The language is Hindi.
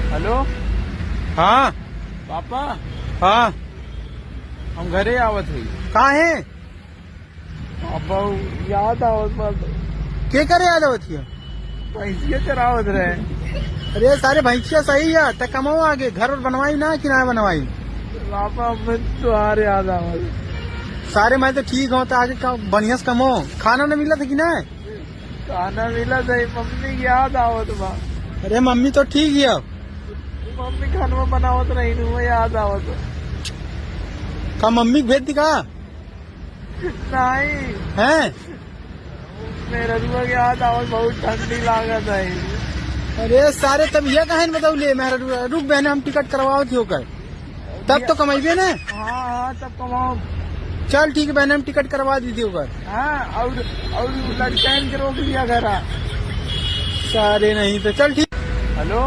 हेलो हाँ पापा, हाँ हम घरे आवत हुई। कहाँ है? पापा याद आवत बात, के करे याद होती है? पैसे चरावत रहे। अरे सारे भैंसिया सही है तो कमाओ आगे, घर और बनवाई ना कि ना बनवाई? पापा मैं तुम्हारे याद आवत। सारे मैं तो ठीक हूँ, तो आगे बढ़िया से कमो। खाना न मिला था कि ना? खाना मिला था, मम्मी की याद आवत बा। अरे मम्मी तो ठीक है। मम्मी खाना बनावत नहीं वो याद आवत। का मम्मी को भेज दी का? नहीं, है? मेरा रुआ की याद आवत, बहुत ठंडी लागत है। अरे सारे तब यह कहे बताऊ ले, मेरा रुक बहने हम टिकट करवाओ थी होकर, तब तो कमाइबे ना। हाँ हाँ तब कमाओ। चल ठीक है बहने, हम टिकट करवा दी थी होकर। हाँ और लड़का के रोक लिया घर। सारे नहीं तो चल ठीक। हेलो